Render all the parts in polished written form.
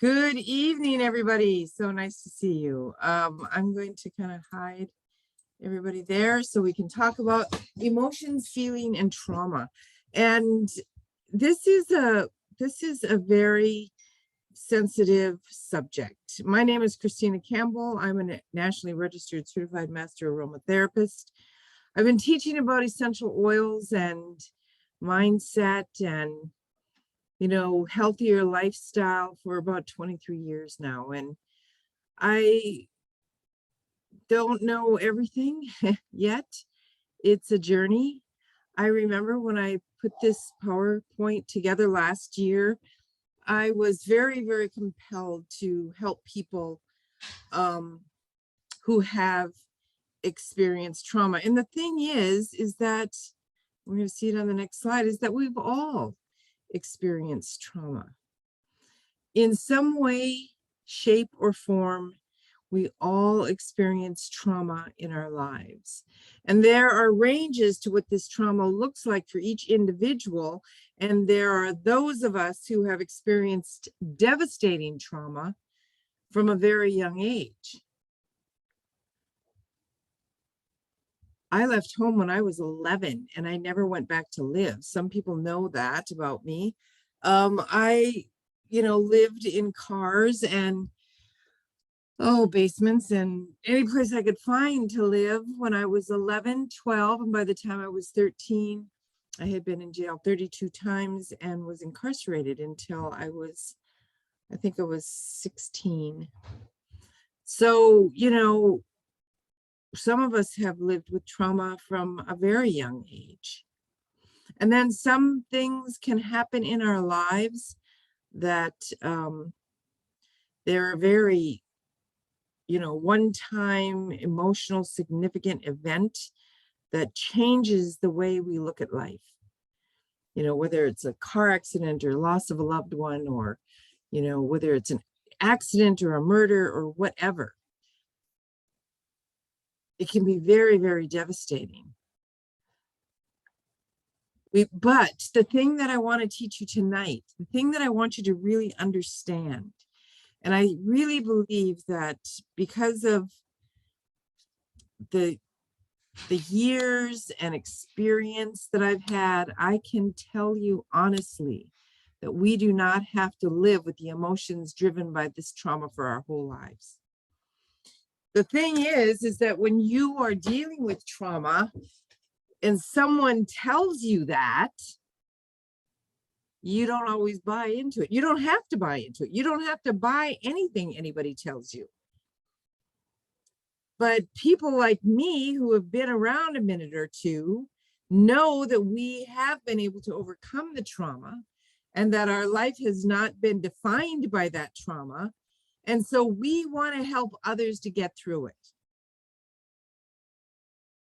Good evening, everybody. So nice to see you. I'm going to kind of hide everybody there so we can talk about emotions, feeling, and trauma. And this is a very sensitive subject. My name is Cristina Campbell. I'm a nationally registered certified master aromatherapist. I've been teaching about essential oils and mindset and healthier lifestyle for about 23 years now. And I don't know everything yet. It's a journey. I remember when I put this PowerPoint together last year, I was very, very compelled to help people who have experienced trauma. And the thing is that we're going to see it on the next slide, is that we've all experienced trauma. In some way, shape, or form, we all experience trauma in our lives. And there are ranges to what this trauma looks like for each individual. And there are those of us who have experienced devastating trauma from a very young age. I left home when I was 11 and I never went back to live. Some people know that about me. I, lived in cars and basements and any place I could find to live when I was 11, 12. And by the time I was 13, I had been in jail 32 times and was incarcerated until I think I was 16. So, some of us have lived with trauma from a very young age. And then some things can happen in our lives that they're a very, one-time emotional significant event that changes the way we look at life. Whether it's a car accident or loss of a loved one, or, whether it's an accident or a murder or whatever. It can be very, very devastating. But the thing that I want to teach you tonight, the thing that I want you to really understand, and I really believe that because of the years and experience that I've had, I can tell you honestly that we do not have to live with the emotions driven by this trauma for our whole lives. The thing is that when you are dealing with trauma and someone tells you that, you don't always buy into it. You don't have to buy into it. You don't have to buy anything anybody tells you. But people like me who have been around a minute or two know that we have been able to overcome the trauma and that our life has not been defined by that trauma. And so we want to help others to get through it.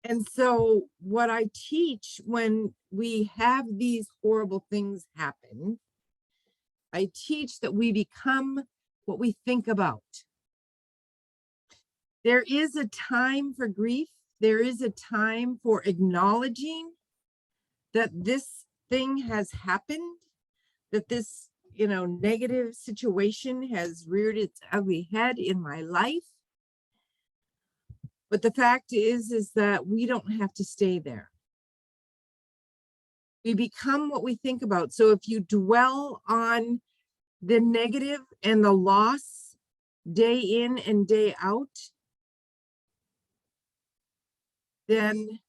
And so what I teach when we have these horrible things happen, I teach that we become what we think about. There is a time for grief. There is a time for acknowledging that this thing has happened, that this negative situation has reared its ugly head in my life. But the fact is that we don't have to stay there. We become what we think about. So if you dwell on the negative and the loss day in and day out, then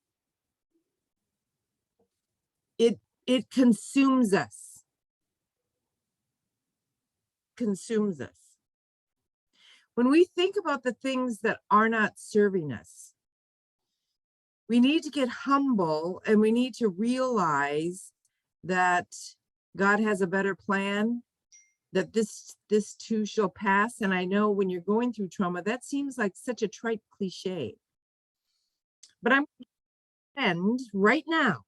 it consumes us. Consumes us. When we think about the things that are not serving us, we need to get humble and we need to realize that God has a better plan, that this too shall pass. And I know when you're going through trauma, that seems like such a trite cliche. But I'm going to end right now,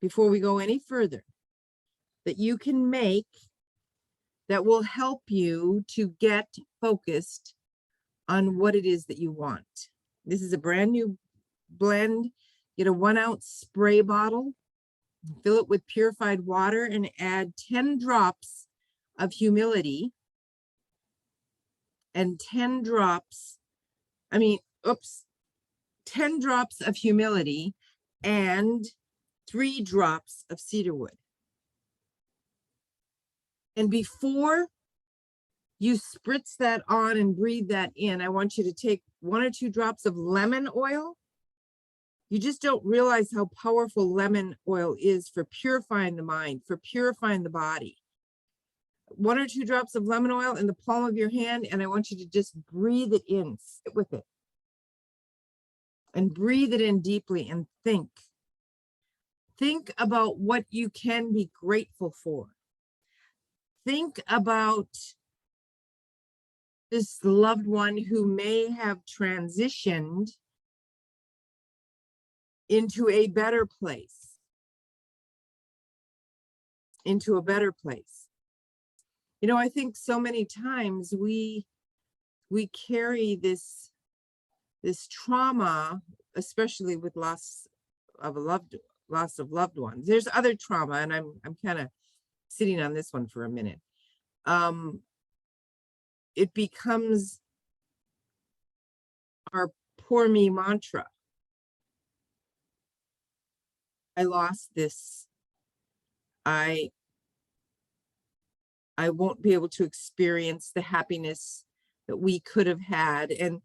before we go any further, that you can make that will help you to get focused on what it is that you want. This is a brand new blend. Get a 1 ounce spray bottle, fill it with purified water and add 10 drops of humility and 10 drops, 10 drops of humility and 3 drops of cedarwood. And before you spritz that on and breathe that in, I want you to take 1 or 2 drops of lemon oil. You just don't realize how powerful lemon oil is for purifying the mind, for purifying the body. 1 or 2 drops of lemon oil in the palm of your hand, and I want you to just breathe it in, sit with it. And breathe it in deeply and think. Think about what you can be grateful for. Think about this loved one who may have transitioned into a better place. Into a better place. You know, I think so many times we carry this trauma, especially with loss of loved ones. There's other trauma, and I'm kind of sitting on this one for a minute. It becomes our poor me mantra. I lost this. I won't be able to experience the happiness that we could have had. And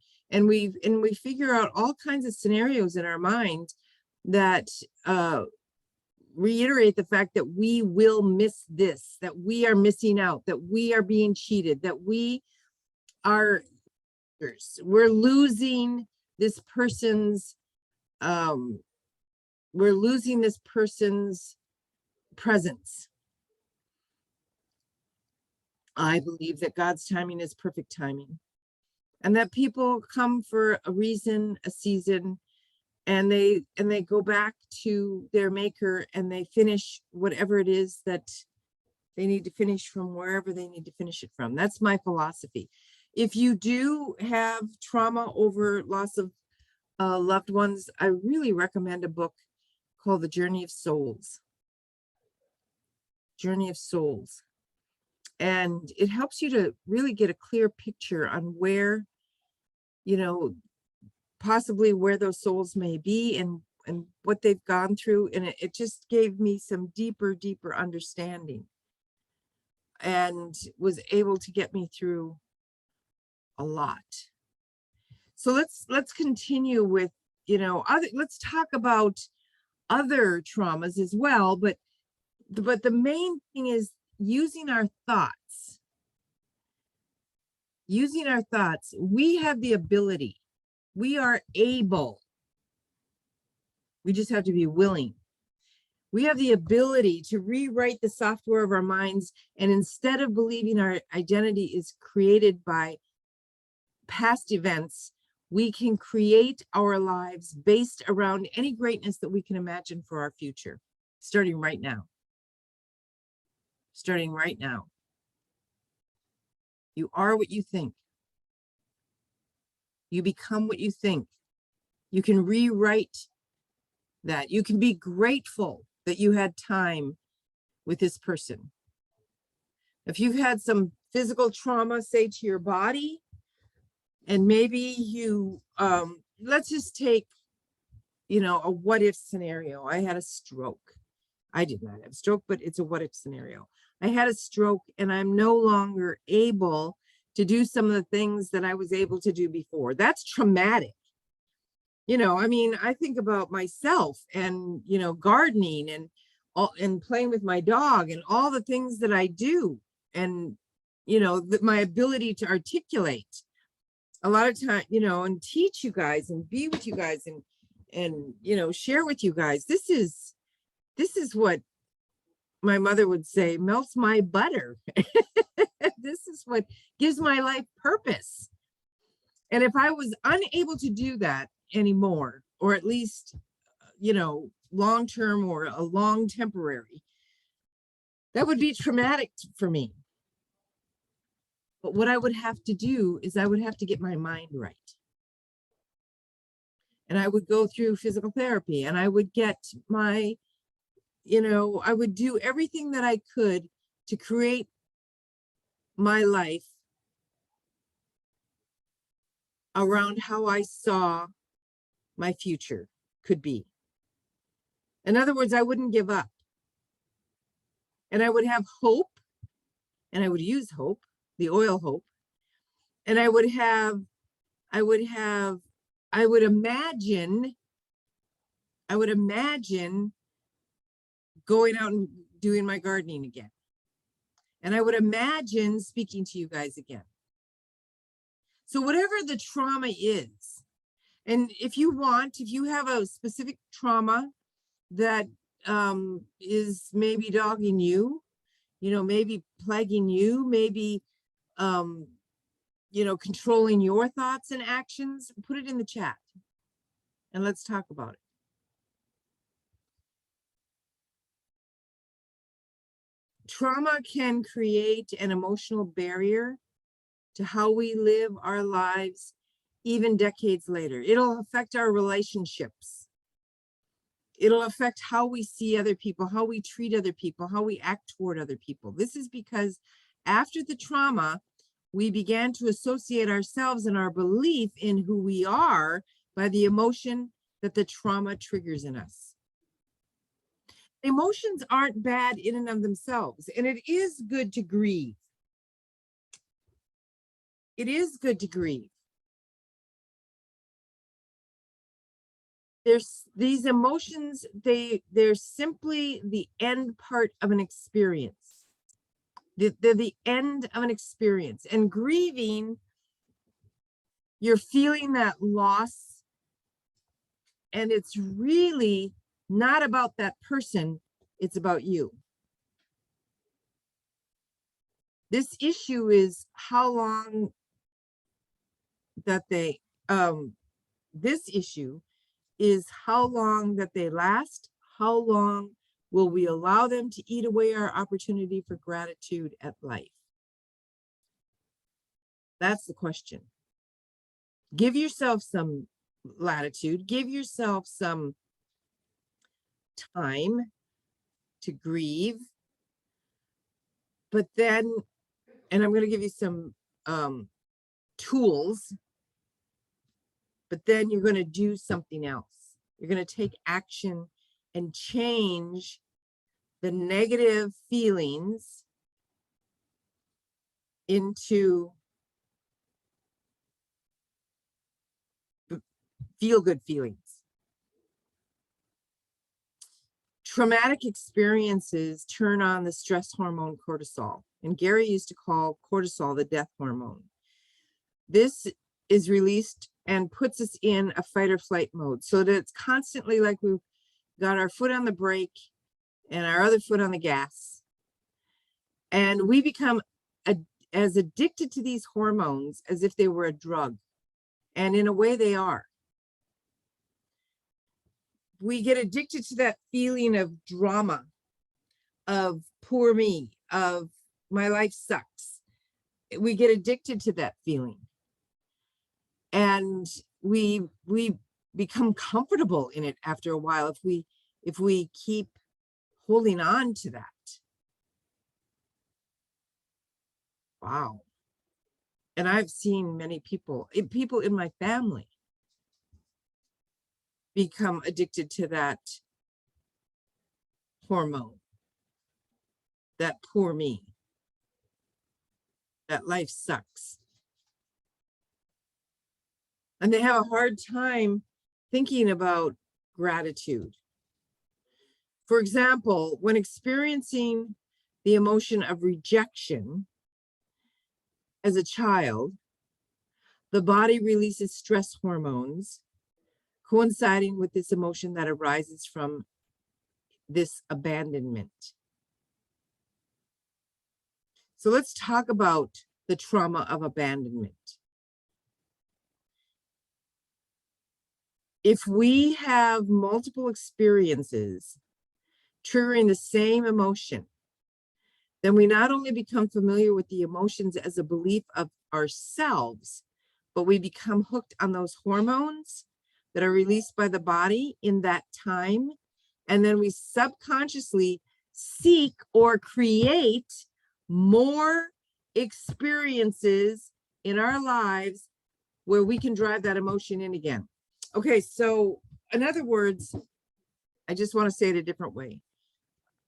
we figure out all kinds of scenarios in our mind that reiterate the fact that we will miss this, that we are missing out, that we are being cheated, that we're losing this person's presence. I believe that God's timing is perfect timing, and that people come for a reason, a season, and they go back to their maker, and they finish whatever it is that they need to finish from wherever they need to finish it from. That's my philosophy. If you do have trauma over loss of loved ones, I really recommend a book called The Journey of Souls. Journey of Souls. And it helps you to really get a clear picture on where, you know, possibly where those souls may be and what they've gone through. And it just gave me some deeper understanding, and was able to get me through a lot. So let's continue with, you know, let's talk about other traumas as well. But the main thing is using our thoughts. Using our thoughts. We have the ability. We are able. We just have to be willing. We have the ability to rewrite the software of our minds, and instead of believing our identity is created by past events, we can create our lives based around any greatness that we can imagine for our future, starting right now. Starting right now. You are what you think. You become what you think. You can rewrite that. You can be grateful that you had time with this person. If you've had some physical trauma, say to your body, and maybe you, let's just take, you know, a what if scenario. I had a stroke. I did not have a stroke, but it's a what if scenario. I had a stroke, and I'm no longer able to do some of the things that I was able to do before. That's traumatic. You know, I mean, I think about myself and, you know, gardening and playing with my dog and all the things that I do, and, you know, my ability to articulate a lot of time, you know, and teach you guys and be with you guys and, you know, share with you guys. This is what my mother would say, melts my butter. This is what gives my life purpose. And if I was unable to do that anymore, or at least, you know, long-term or a long temporary, that would be traumatic for me. But what I would have to do is I would have to get my mind right. And I would go through physical therapy, and I would get my, you know, I would do everything that I could to create my life around how I saw my future could be. In other words, I wouldn't give up. And I would have hope, and I would use hope, the oil hope. And I would imagine going out and doing my gardening again. And I would imagine speaking to you guys again. So whatever the trauma is, and if you have a specific trauma that is maybe dogging you, maybe plaguing you, maybe, controlling your thoughts and actions, put it in the chat and let's talk about it. Trauma can create an emotional barrier to how we live our lives, even decades later. It'll affect our relationships. It'll affect how we see other people, how we treat other people, how we act toward other people. This is because after the trauma, we began to associate ourselves and our belief in who we are by the emotion that the trauma triggers in us. Emotions aren't bad in and of themselves, and it is good to grieve. It is good to grieve. These emotions, they're simply the end part of an experience. They're the end of an experience. And grieving, you're feeling that loss, and it's really not about that person, it's about you. This issue is how long that they last. How long will we allow them to eat away our opportunity for gratitude at life? That's the question. Give yourself some latitude, give yourself some time to grieve, but then, and I'm going to give you some tools, but then you're going to do something else. You're going to take action and change the negative feelings into feel-good feelings. Traumatic experiences turn on the stress hormone cortisol, and Gary used to call cortisol the death hormone. This is released and puts us in a fight or flight mode, so that it's constantly like we've got our foot on the brake and our other foot on the gas. And we become as addicted to these hormones as if they were a drug. And in a way they are. We get addicted to that feeling of drama, of poor me, of my life sucks. We get addicted to that feeling. And we become comfortable in it after a while if we keep holding on to that. Wow. And I've seen many people in my family become addicted to that hormone, that poor me, that life sucks. And they have a hard time thinking about gratitude. For example, when experiencing the emotion of rejection as a child, the body releases stress hormones coinciding with this emotion that arises from this abandonment. So let's talk about the trauma of abandonment. If we have multiple experiences triggering the same emotion, then we not only become familiar with the emotions as a belief of ourselves, but we become hooked on those hormones that are released by the body in that time. And then we subconsciously seek or create more experiences in our lives where we can drive that emotion in again. Okay, so in other words, I just want to say it a different way.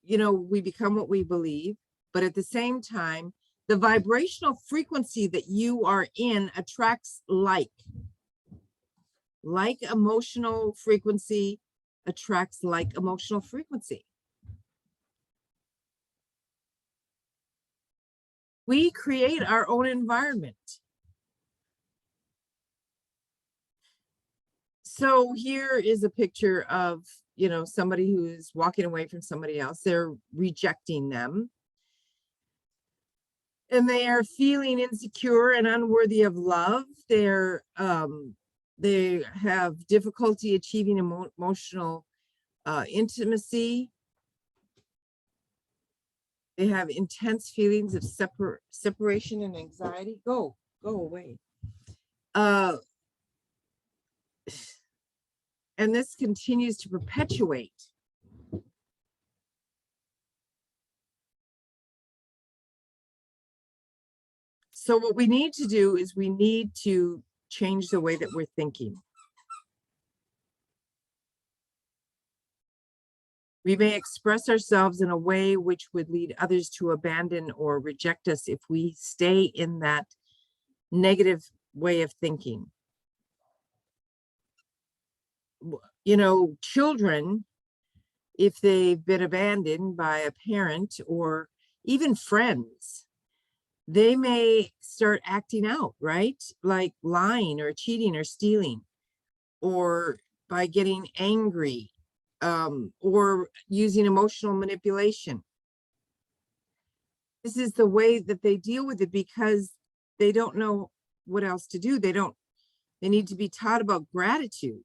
You know, we become what we believe, but at the same time, the vibrational frequency that you are in attracts like emotional frequency attracts like emotional frequency. We create our own environment. So here is a picture of, you know, somebody who's walking away from somebody else. They're rejecting them. And they are feeling insecure and unworthy of love. They have difficulty achieving emotional intimacy. They have intense feelings of separation and anxiety. Go away. And this continues to perpetuate. So what we need to do is we need to change the way that we're thinking. We may express ourselves in a way which would lead others to abandon or reject us if we stay in that negative way of thinking. You know, children, if they've been abandoned by a parent or even friends, they may start acting out, right? Like lying or cheating or stealing, or by getting angry, or using emotional manipulation. This is the way that they deal with it because they don't know what else to do. They need to be taught about gratitude,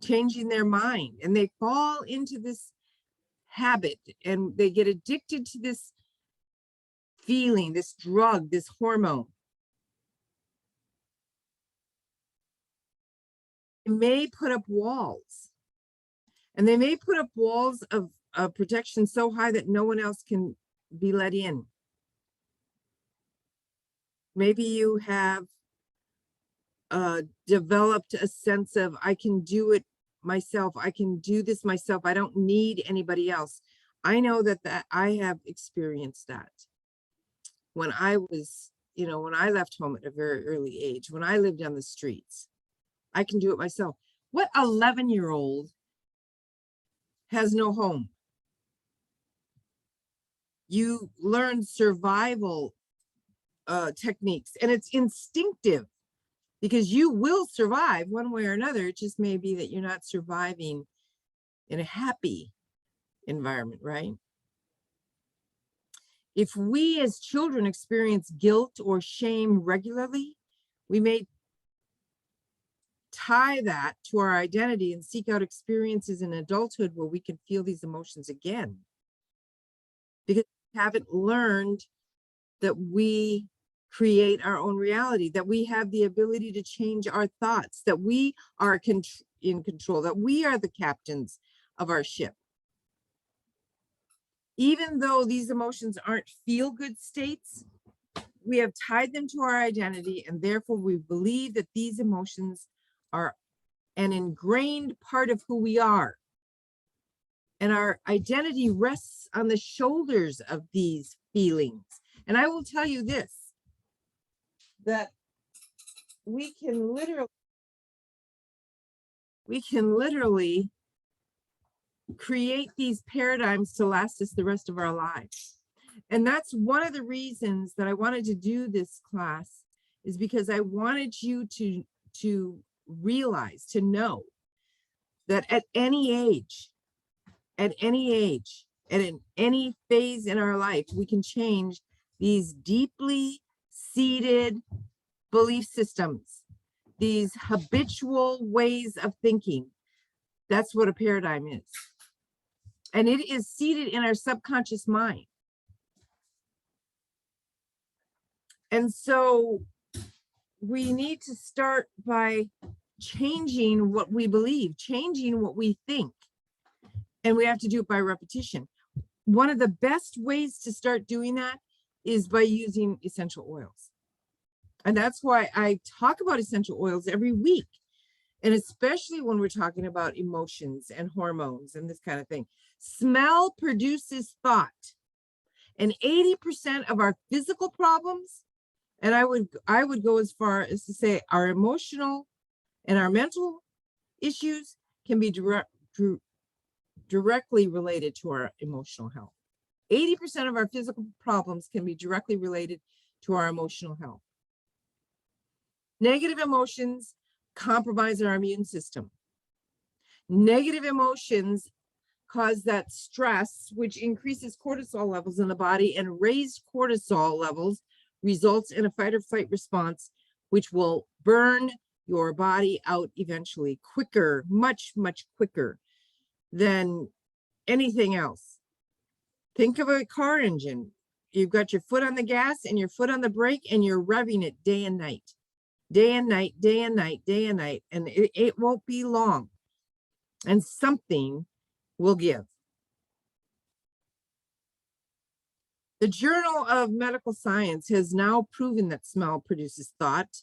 changing their mind, and they fall into this habit and they get addicted to this feeling, this drug, this hormone. They may put up walls, and they may put up walls of protection so high that no one else can be let in. Maybe you have developed a sense of, I can do it myself. I can do this myself. I don't need anybody else. I know that I have experienced that. When I was, you know, when I left home at a very early age, when I lived on the streets, I can do it myself. What 11-year-old has no home? You learn survival techniques, and it's instinctive because you will survive one way or another. It just may be that you're not surviving in a happy environment, right? If we as children experience guilt or shame regularly, we may tie that to our identity and seek out experiences in adulthood where we can feel these emotions again. Because we haven't learned that we create our own reality, that we have the ability to change our thoughts, that we are in control, that we are the captains of our ship. Even though these emotions aren't feel-good states, we have tied them to our identity, and therefore we believe that these emotions are an ingrained part of who we are. And our identity rests on the shoulders of these feelings. And I will tell you this, that we can literally create these paradigms to last us the rest of our lives. And that's one of the reasons that I wanted to do this class, is because I wanted you to realize, to know that at any age, and in any phase in our life, we can change these deeply seated belief systems, these habitual ways of thinking. That's what a paradigm is. And it is seated in our subconscious mind. And so we need to start by changing what we believe, changing what we think. And we have to do it by repetition. One of the best ways to start doing that is by using essential oils. And that's why I talk about essential oils every week. And especially when we're talking about emotions and hormones and this kind of thing. Smell produces thought. And 80% of our physical problems, and I would go as far as to say our emotional and our mental issues can be directly related to our emotional health. 80% of our physical problems can be directly related to our emotional health. Negative emotions compromise our immune system. Negative emotions cause that stress, which increases cortisol levels in the body, and raised cortisol levels results in a fight or flight response, which will burn your body out eventually, quicker, much, much quicker than anything else. Think of a car engine. You've got your foot on the gas and your foot on the brake, and you're revving it day and night, day and night, day and night, day and night. And it won't be long. And something will give. The Journal of Medical Science has now proven that smell produces thought,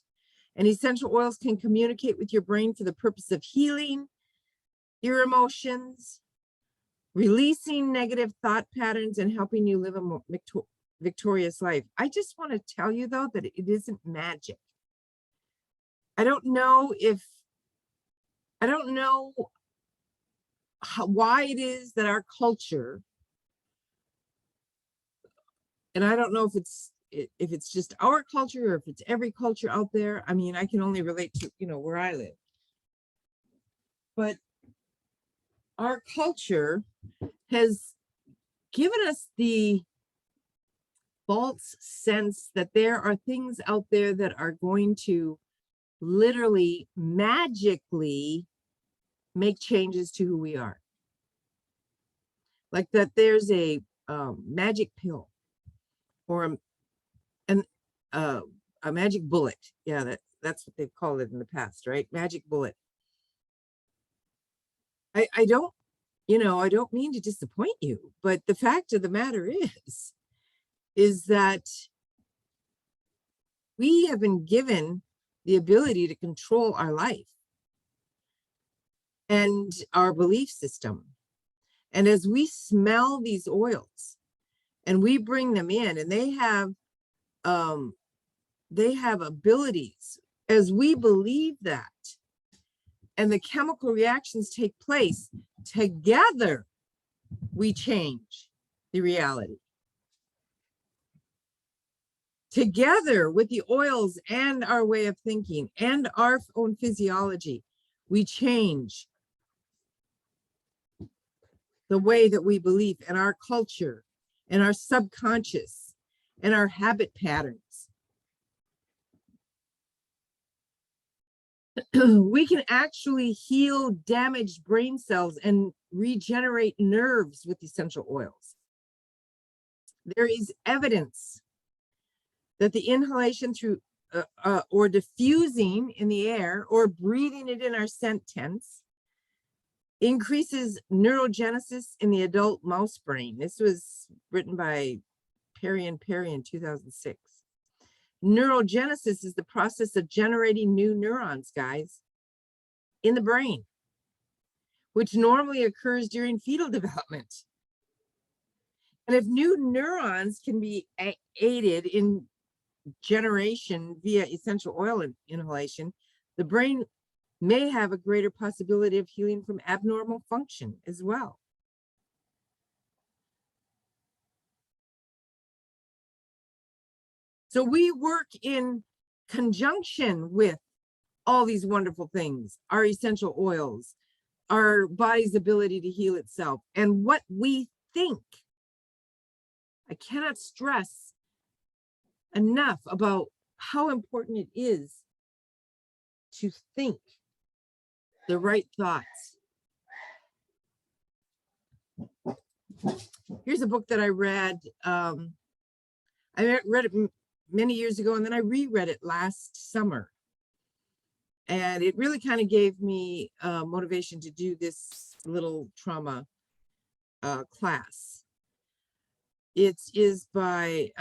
and essential oils can communicate with your brain for the purpose of healing your emotions, releasing negative thought patterns, and helping you live a victorious life. I just want to tell you, though, that it isn't magic. I don't know why it is that our culture, and I don't know if it's just our culture or if it's every culture out there. I mean, I can only relate to, where I live. But our culture has given us the false sense that there are things out there that are going to literally magically make changes to who we are. Like that there's a magic pill or a magic bullet. Yeah, that's what they've called it in the past, right? Magic bullet. I don't, I don't mean to disappoint you, but the fact of the matter is that we have been given the ability to control our life and our belief system. And as we smell these oils and we bring them in, and they have abilities, as we believe that, and the chemical reactions take place, together we change the reality. Together with the oils and our way of thinking and our own physiology, we change the way that we believe and our culture and our subconscious and our habit patterns. We can actually heal damaged brain cells and regenerate nerves with essential oils. There is evidence that the inhalation through or diffusing in the air or breathing it in our scent tents increases neurogenesis in the adult mouse brain. This was written by Perry and Perry in 2006. Neurogenesis is the process of generating new neurons, guys, in the brain, which normally occurs during fetal development. And if new neurons can be aided in generation via essential oil inhalation, the brain may have a greater possibility of healing from abnormal function as well. So we work in conjunction with all these wonderful things, our essential oils, our body's ability to heal itself, and what we think. I cannot stress enough about how important it is to think the right thoughts. Here's a book that I read. I read it many years ago, and then I reread it last summer. And it really kind of gave me motivation to do this little trauma class. It is by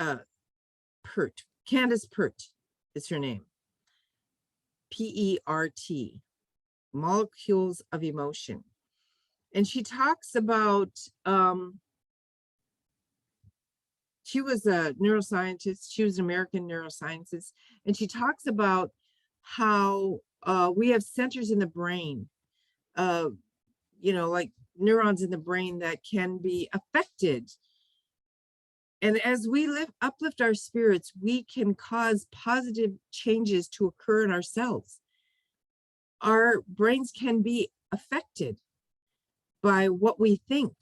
Candace Pert is her name. PERT, Molecules of Emotion. And she talks about, she was a neuroscientist, she was an American neuroscientist, and she talks about how we have centers in the brain, like neurons in the brain that can be affected. And as we uplift our spirits, we can cause positive changes to occur in ourselves. Our brains can be affected by what we think.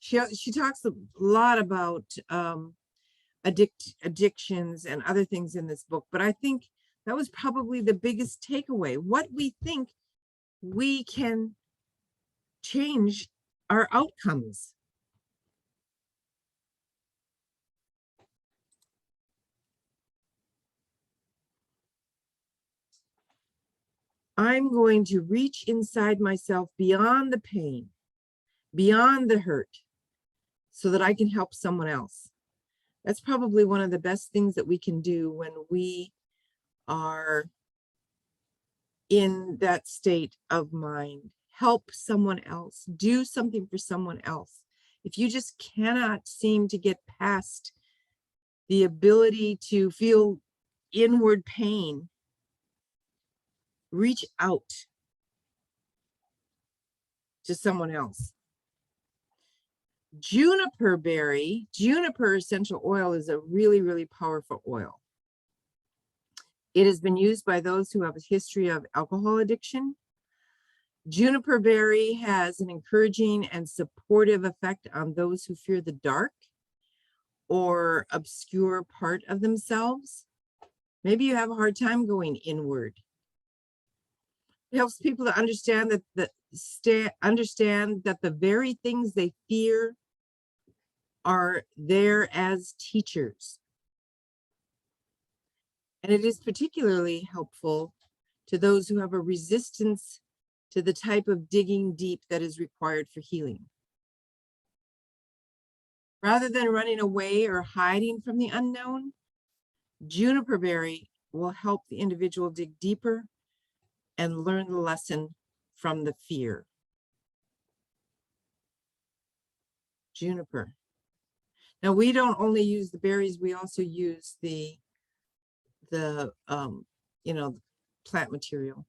She talks a lot about addictions and other things in this book, but I think that was probably the biggest takeaway. What we think, we can change our outcomes. I'm going to reach inside myself beyond the pain, beyond the hurt, so that I can help someone else. That's probably one of the best things that we can do when we are in that state of mind. Help someone else, do something for someone else. If you just cannot seem to get past the ability to feel inward pain, reach out to someone else. Juniper essential oil is a really, really powerful oil. It has been used by those who have a history of alcohol addiction. Juniper berry has an encouraging and supportive effect on those who fear the dark or obscure part of themselves. Maybe you have a hard time going inward. It helps people to understand that the very things they fear are there as teachers. And it is particularly helpful to those who have a resistance to the type of digging deep that is required for healing. Rather than running away or hiding from the unknown, juniper berry will help the individual dig deeper and learn the lesson from the fear. Juniper. Now, we don't only use the berries, we also use the plant material,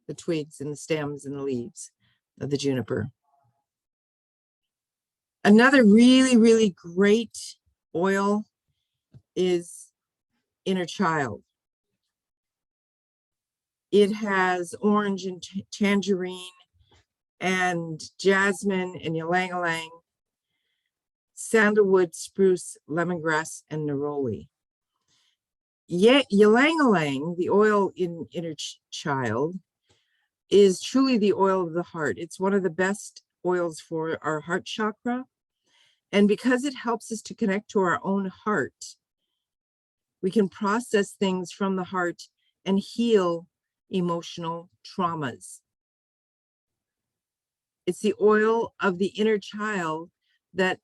the twigs and the stems and the leaves of the juniper. Another really, really great oil is Inner Child. It has orange and tangerine and jasmine and ylang-ylang, sandalwood, spruce, lemongrass, and neroli. Ylang-ylang, the oil in Inner Child, is truly the oil of the heart. It's one of the best oils for our heart chakra. And because it helps us to connect to our own heart, we can process things from the heart and heal emotional traumas. It's the oil of the inner child that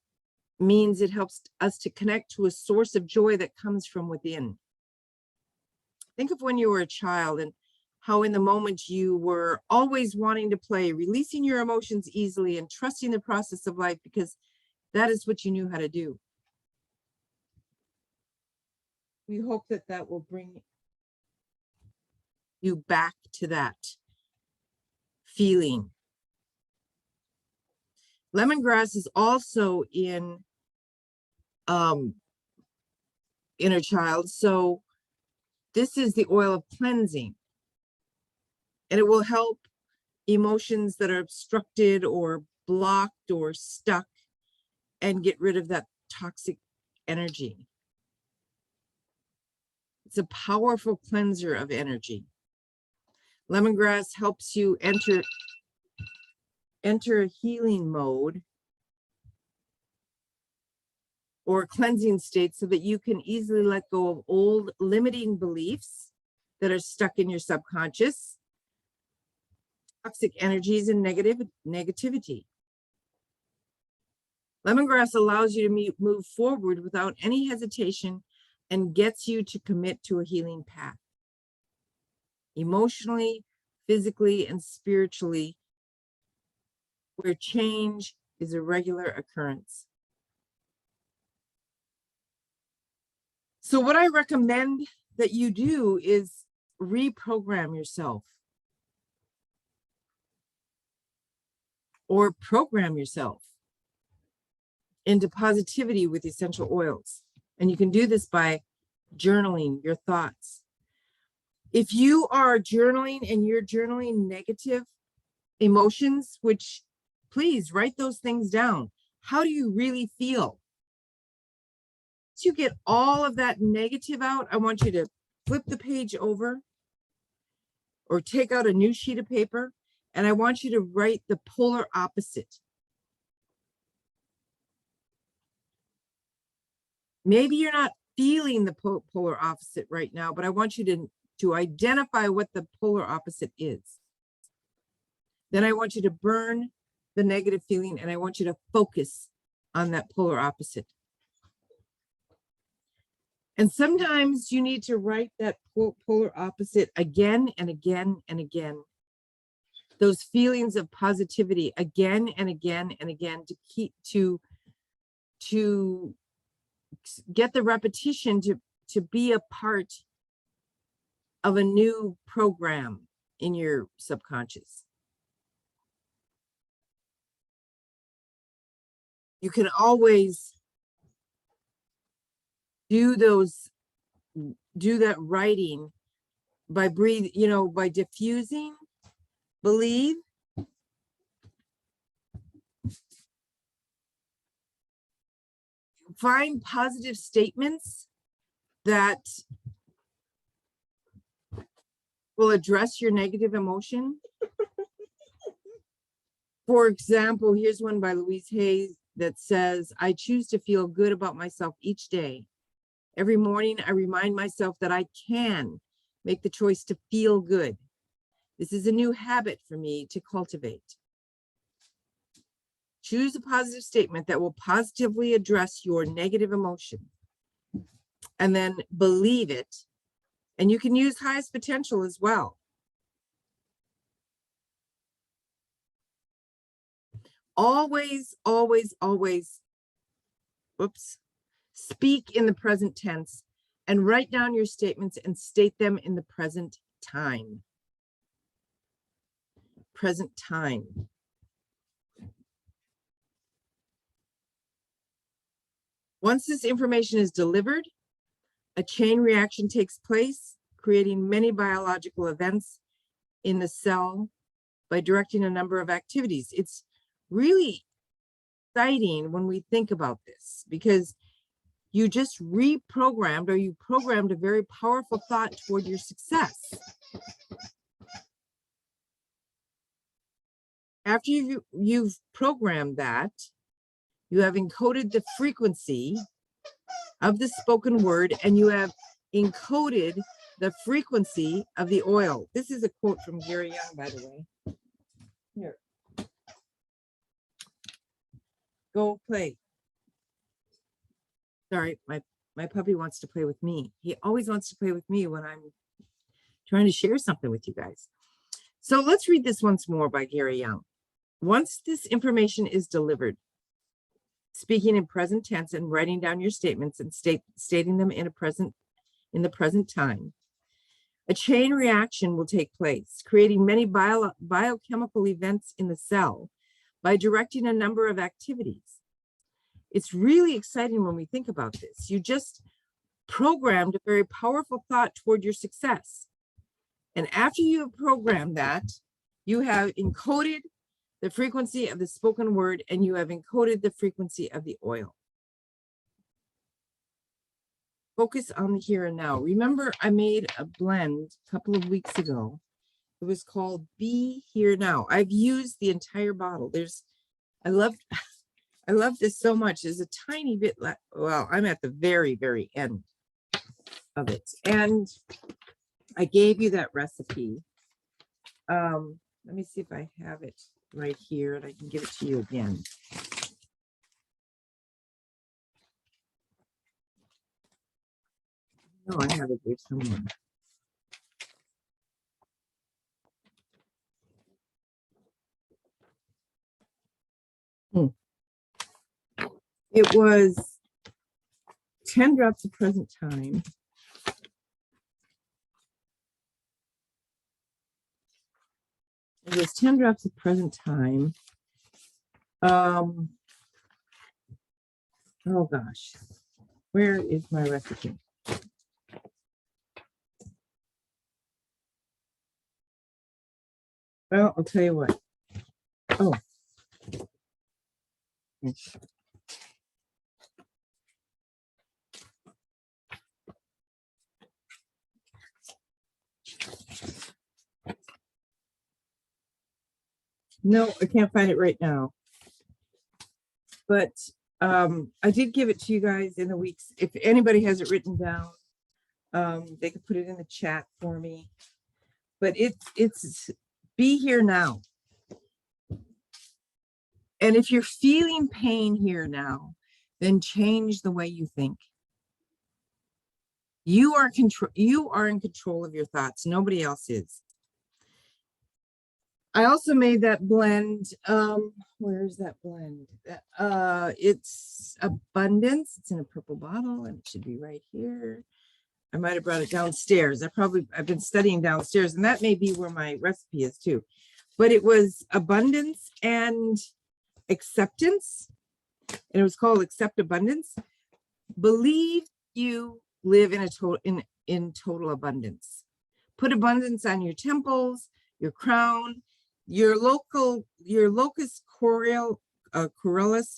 means it helps us to connect to a source of joy that comes from within. Think of when you were a child and how in the moment you were always wanting to play, releasing your emotions easily and trusting the process of life because that is what you knew how to do. We hope that that will bring you back to that feeling. Lemongrass is also in Inner Child. So this is the oil of cleansing. And it will help emotions that are obstructed or blocked or stuck and get rid of that toxic energy. It's a powerful cleanser of energy. Lemongrass helps you enter a healing mode or a cleansing state so that you can easily let go of old limiting beliefs that are stuck in your subconscious, toxic energies, and negativity. Lemongrass allows you to move forward without any hesitation and gets you to commit to a healing path. Emotionally, physically, and spiritually, where change is a regular occurrence. So what I recommend that you do is reprogram yourself or program yourself into positivity with essential oils. And you can do this by journaling your thoughts. If you are journaling and you're journaling negative emotions, which please write those things down. How do you really feel? Once you get all of that negative out, I want you to flip the page over or take out a new sheet of paper, and I want you to write the polar opposite. Maybe you're not feeling the polar opposite right now, but I want you to identify what the polar opposite is. Then I want you to burn the negative feeling, and I want you to focus on that polar opposite. And sometimes you need to write that polar opposite again and again and again. Those feelings of positivity again and again and again to get the repetition to be a part of a new program in your subconscious. You can always do that writing by breathing, by diffusing, believe, find positive statements that will address your negative emotion. For example, here's one by Louise Hay that says, I choose to feel good about myself each day. Every morning, I remind myself that I can make the choice to feel good. This is a new habit for me to cultivate. Choose a positive statement that will positively address your negative emotion, and then believe it. And you can use highest potential as well. Always, always, always, speak in the present tense and write down your statements and state them in the present time. Present time. Once this information is delivered, a chain reaction takes place, creating many biological events in the cell by directing a number of activities. It's really exciting when we think about this, because you just reprogrammed, or you programmed a very powerful thought toward your success. After you've programmed that, you have encoded the frequency of the spoken word, and you have encoded the frequency of the oil. This is a quote from Gary Young, by the way. Here. Go play. Sorry, my puppy wants to play with me. He always wants to play with me when I'm trying to share something with you guys. So let's read this once more by Gary Young. Once this information is delivered, speaking in present tense and writing down your statements and stating them in the present time, a chain reaction will take place, creating many biochemical events in the cell by directing a number of activities. It's really exciting when we think about this. You just programmed a very powerful thought toward your success. And after you have programmed that, you have encoded the frequency of the spoken word, and you have encoded the frequency of the oil. Focus on the here and now. Remember, I made a blend a couple of weeks ago. It was called Be Here Now. I've used the entire bottle. I love this so much. There's a tiny bit left. Well, I'm at the very, very end of it. And I gave you that recipe. Let me see if I have it right here, and I can give it to you again. Oh, I have it here somewhere. It was 10 drops of present time. It was 10 drops of present time. Oh gosh, where is my recipe? Well, I'll tell you what. Oh. No, I can't find it right now. But I did give it to you guys in the weeks. If anybody has it written down, they could put it in the chat for me. But it's be here now. And if you're feeling pain here now, then change the way you think. You are in control of your thoughts. Nobody else is. I also made that blend. Where's that blend? It's Abundance. It's in a purple bottle and it should be right here. I might have brought it downstairs. I've been studying downstairs, and that may be where my recipe is too. But it was Abundance and Acceptance, and it was called Accept Abundance. Believe you live in a total abundance. Put abundance on your temples, your crown, your locus coeruleus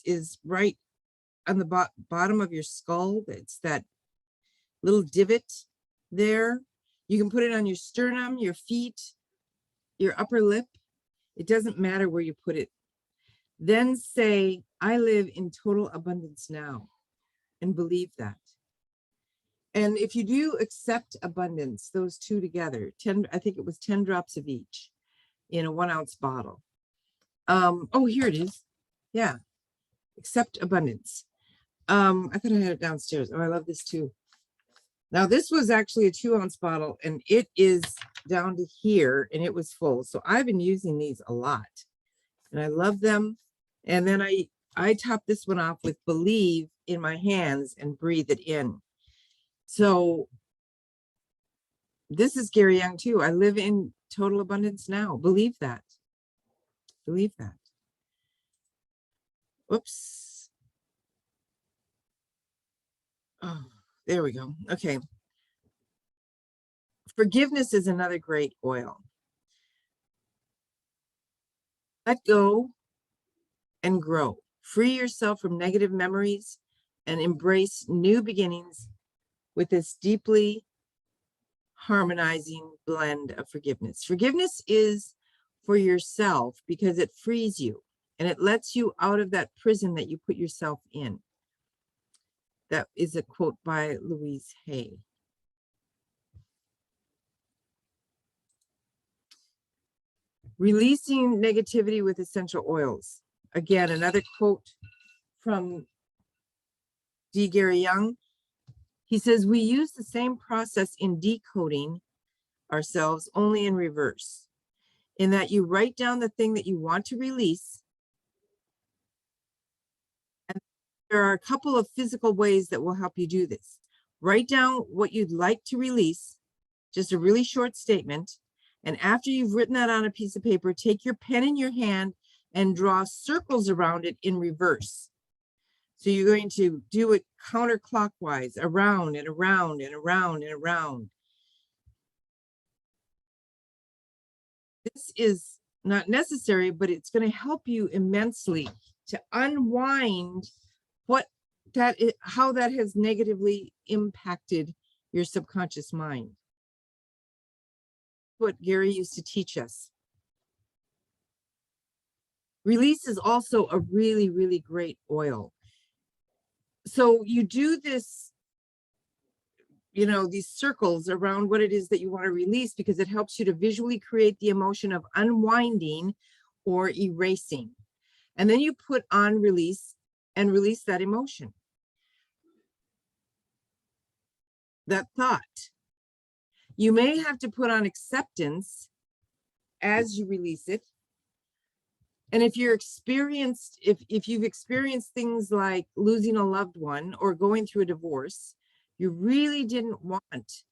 is right on the bottom of your skull. It's that little divot there. You can put it on your sternum, your feet, your upper lip. It doesn't matter where you put it. Then say, I live in total abundance now, and believe that. And if you do accept abundance, those two together, I think it was 10 drops of each in a 1 ounce bottle. Oh, here it is. Yeah. Accept abundance. I thought I had it downstairs. Oh, I love this too. Now this was actually a 2 ounce bottle, and it is down to here, and it was full. So I've been using these a lot, and I love them. And then I top this one off with Believe in my hands and breathe it in. So this is Gary Young too. I live in total abundance now. Believe that. Believe that. Whoops. Oh, there we go. Okay. Forgiveness is another great oil. Let go and grow. Free yourself from negative memories and embrace new beginnings with this deeply harmonizing blend of forgiveness. Forgiveness is for yourself because it frees you and it lets you out of that prison that you put yourself in. That is a quote by Louise Hay. Releasing negativity with essential oils. Again, another quote from D. Gary Young. He says, we use the same process in decoding ourselves, only in reverse, in that you write down the thing that you want to release. And there are a couple of physical ways that will help you do this. Write down what you'd like to release, just a really short statement. And after you've written that on a piece of paper, take your pen in your hand and draw circles around it in reverse. So you're going to do it counterclockwise, around and around and around and around. This is not necessary, but it's going to help you immensely to unwind how that has negatively impacted your subconscious mind. What Gary used to teach us. Release is also a really, really great oil. So you do this, these circles around what it is that you want to release, because it helps you to visually create the emotion of unwinding or erasing. And then you put on release and release that emotion. that thought. You may have to put on acceptance as you release it. And if you've experienced things like losing a loved one or going through a divorce, you really didn't want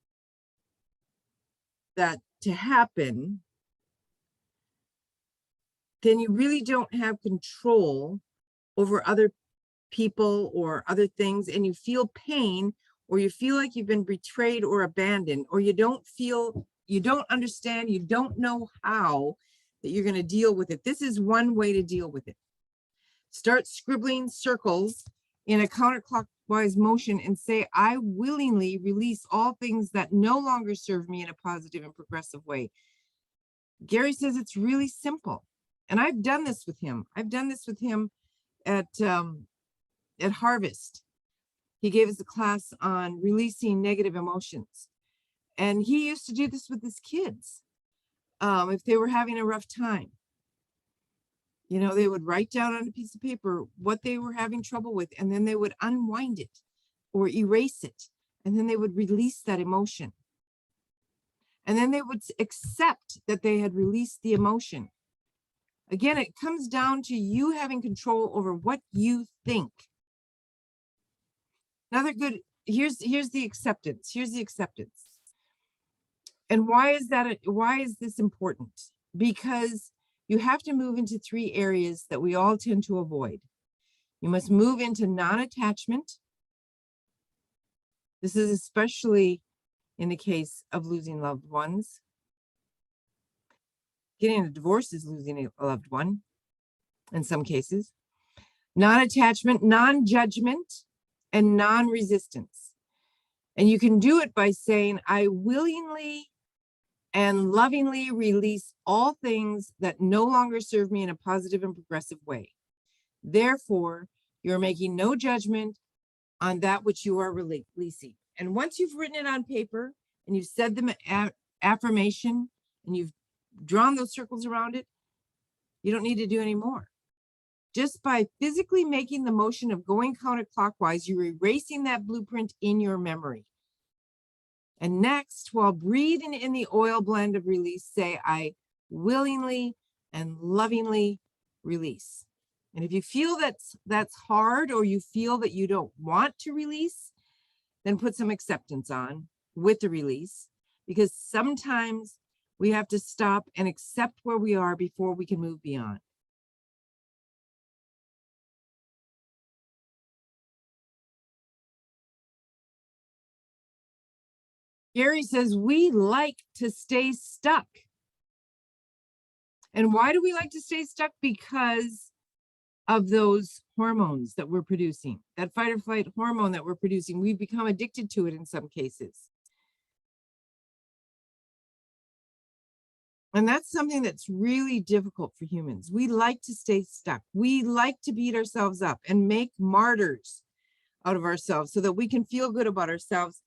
that to happen, then you really don't have control over other people or other things, and you feel pain, or you feel like you've been betrayed or abandoned, or you don't understand, you don't know how that you're going to deal with it. This is one way to deal with it. Start scribbling circles in a counterclockwise motion and say, I willingly release all things that no longer serve me in a positive and progressive way. Gary says it's really simple. And I've done this with him. I've done this with him at Harvest. He gave us a class on releasing negative emotions. And he used to do this with his kids. If they were having a rough time, you know, they would write down on a piece of paper what they were having trouble with, and then they would unwind it or erase it. And then they would release that emotion. And then they would accept that they had released the emotion. Again, it comes down to you having control over what you think. Another good, here's the acceptance. Here's the acceptance. And why is this important? Because you have to move into 3 areas that we all tend to avoid. You must move into non-attachment. This is especially in the case of losing loved ones. Getting a divorce is losing a loved one in some cases. Non-attachment, non-judgment, and non-resistance. And you can do it by saying, I willingly and lovingly release all things that no longer serve me in a positive and progressive way. Therefore, you're making no judgment on that which you are releasing. And once you've written it on paper and you've said them affirmation and you've drawn those circles around it, you don't need to do any more. Just by physically making the motion of going counterclockwise, you're erasing that blueprint in your memory. And next, while breathing in the oil blend of release, say, I willingly and lovingly release. And if you feel that's hard, or you feel that you don't want to release, then put some acceptance on with the release, because sometimes we have to stop and accept where we are before we can move beyond. Gary says, we like to stay stuck. And why do we like to stay stuck? Because of those hormones that we're producing, that fight or flight hormone that we're producing. We've become addicted to it in some cases. And that's something that's really difficult for humans. We like to stay stuck. We like to beat ourselves up and make martyrs out of ourselves so that we can feel good about ourselves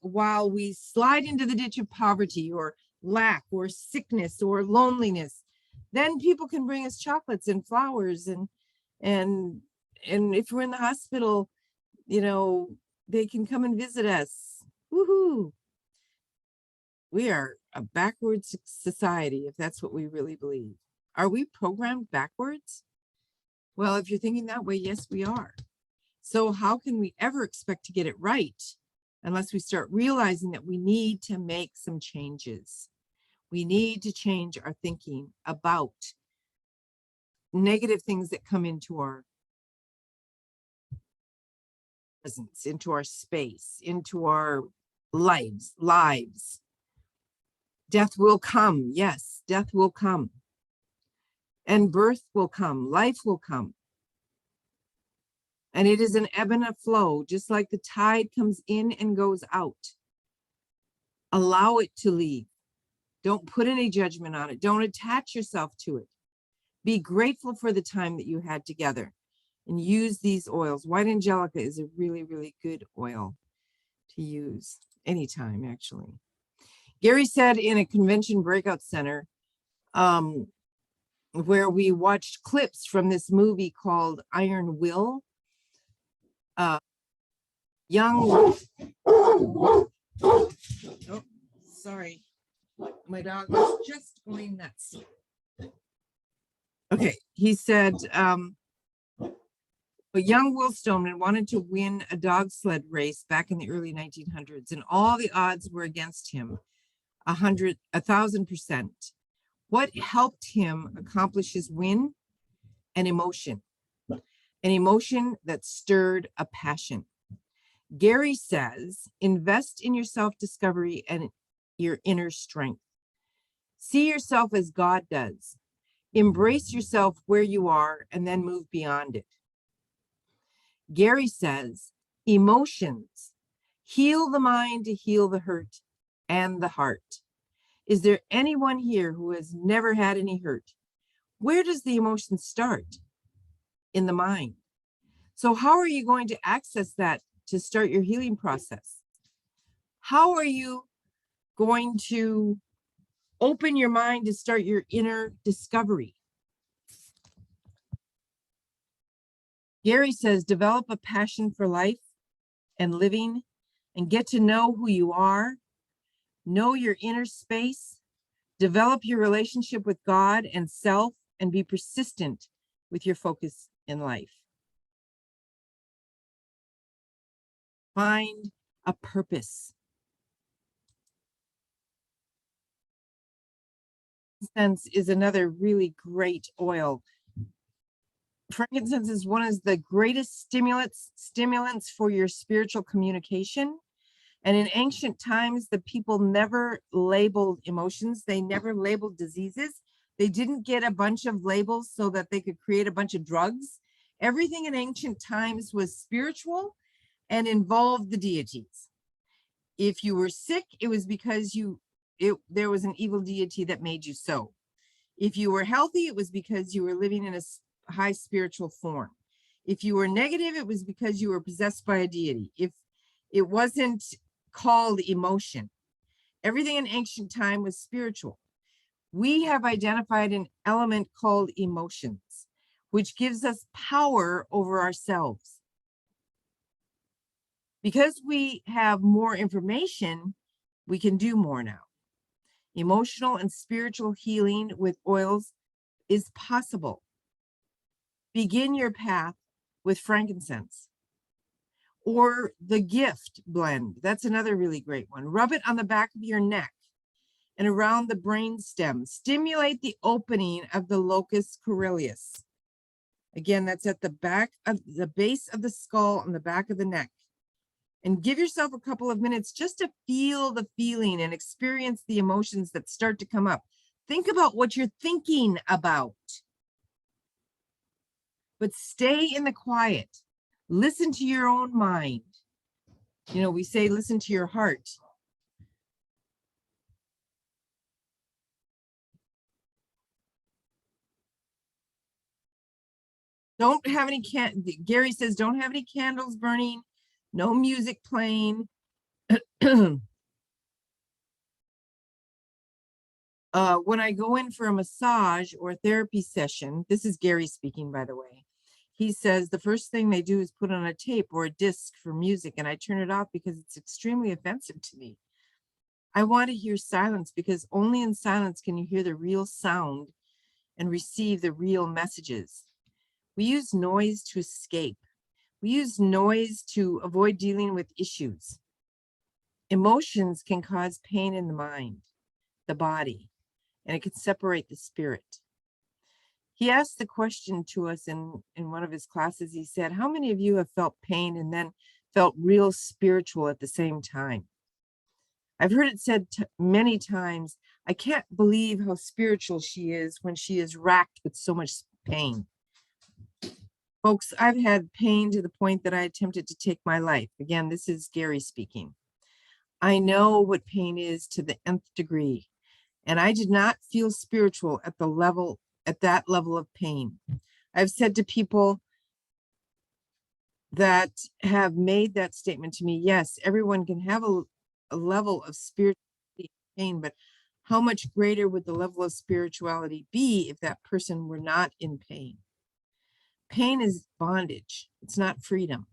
while we slide into the ditch of poverty or lack or sickness or loneliness. Then people can bring us chocolates and flowers, and if we're in the hospital, you know, they can come and visit us. Woohoo! We are a backwards society, if that's what we really believe. Are we programmed backwards? Well, if you're thinking that way, yes, we are. So how can we ever expect to get it right unless we start realizing that we need to make some changes? We need to change our thinking about negative things that come into our presence, into our space, into our lives. Death will come. Yes, death will come. And birth will come. Life will come. And it is an ebb and a flow, just like the tide comes in and goes out. Allow it to leave. Don't put any judgment on it. Don't attach yourself to it. Be grateful for the time that you had together and use these oils. White Angelica is a really, really good oil to use anytime, actually. Gary said in a convention breakout center, where we watched clips from this movie called Iron Will, young sorry. My dog was just going nuts. Okay, he said, but young Will Stoneman wanted to win a dog sled race back in the early 1900s, and all the odds were against him, 1,000%. What helped him accomplish his win? An emotion that stirred a passion. Gary says, invest in your self-discovery and your inner strength. See yourself as God does. Embrace yourself where you are and then move beyond it. Gary says, emotions heal the mind to heal the hurt and the heart. Is there anyone here who has never had any hurt? Where does the emotion start? In the mind. So how are you going to access that to start your healing process? How are you going to open your mind to start your inner discovery? Gary says, develop a passion for life and living and get to know who you are, know your inner space, develop your relationship with God and self, and be persistent with your focus in life. Find a purpose. Frankincense is another really great oil. Frankincense is one of the greatest stimulants for your spiritual communication. And in ancient times, the people never labeled emotions. They never labeled diseases. They didn't get a bunch of labels so that they could create a bunch of drugs. Everything in ancient times was spiritual and involved the deities. If you were sick, it was because there was an evil deity that made you so. If you were healthy, it was because you were living in a high spiritual form. If you were negative, it was because you were possessed by a deity. If it wasn't called emotion, everything in ancient time was spiritual. We have identified an element called emotions, which gives us power over ourselves. Because we have more information, we can do more now. Emotional and spiritual healing with oils is possible. Begin your path with frankincense or the gift blend. That's another really great one. Rub it on the back of your neck and around the brain stem. Stimulate the opening of the locus coeruleus. Again, that's at the back of the base of the skull on the back of the neck. And give yourself a couple of minutes just to feel the feeling and experience the emotions that start to come up. Think about what you're thinking about. But stay in the quiet. Listen to your own mind. You know, we say listen to your heart. Don't have any Gary says don't have any candles burning, no music playing. When I go in for a massage or a therapy session, this is Gary speaking, by the way. He says the first thing they do is put on a tape or a disc for music, and I turn it off because it's extremely offensive to me. I want to hear silence because only in silence can you hear the real sound and receive the real messages. We use noise to escape. We use noise to avoid dealing with issues. Emotions can cause pain in the mind, the body, and it can separate the spirit. He asked the question to us in one of his classes. He said, how many of you have felt pain and then felt real spiritual at the same time? I've heard it said many times, I can't believe how spiritual she is when she is racked with so much pain. Folks, I've had pain to the point that I attempted to take my life. Again, this is Gary speaking. I know what pain is to the nth degree, and I did not feel spiritual at that level of pain. I've said to people that have made that statement to me, yes, everyone can have a level of spiritual pain, but how much greater would the level of spirituality be if that person were not in pain? Pain is bondage. It's not freedom.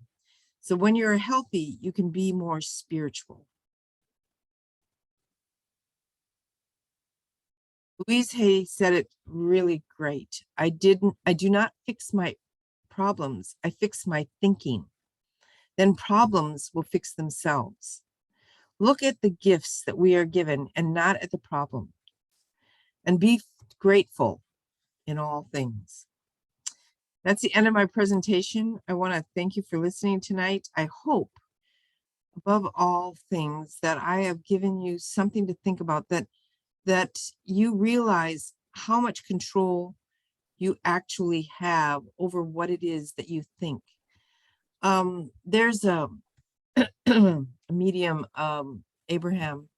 So when you're healthy, you can be more spiritual. Louise Hay said it really great. I do not fix my problems. I fix my thinking. Then problems will fix themselves. Look at the gifts that we are given and not at the problem. And be grateful in all things. That's the end of my presentation. I want to thank you for listening tonight. I hope, above all things, that I have given you something to think about, that you realize how much control you actually have over what it is that you think. There's a, a medium, Abraham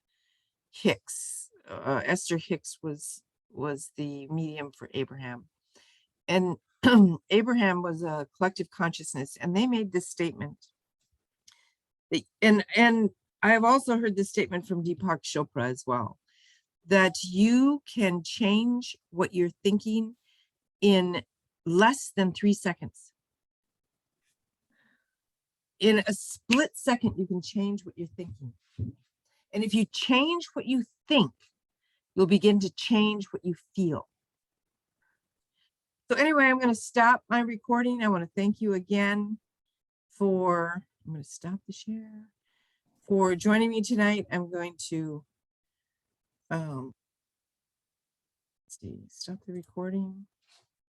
Hicks. Esther Hicks was the medium for Abraham. And Abraham was a collective consciousness, and they made this statement. And I've also heard this statement from Deepak Chopra as well, that you can change what you're thinking in less than 3 seconds. In a split second, you can change what you're thinking. And if you change what you think, you'll begin to change what you feel. So anyway, I'm going to stop my recording. I want to thank you again I'm going to stop the share, for joining me tonight. I'm going to, let's see, stop the recording.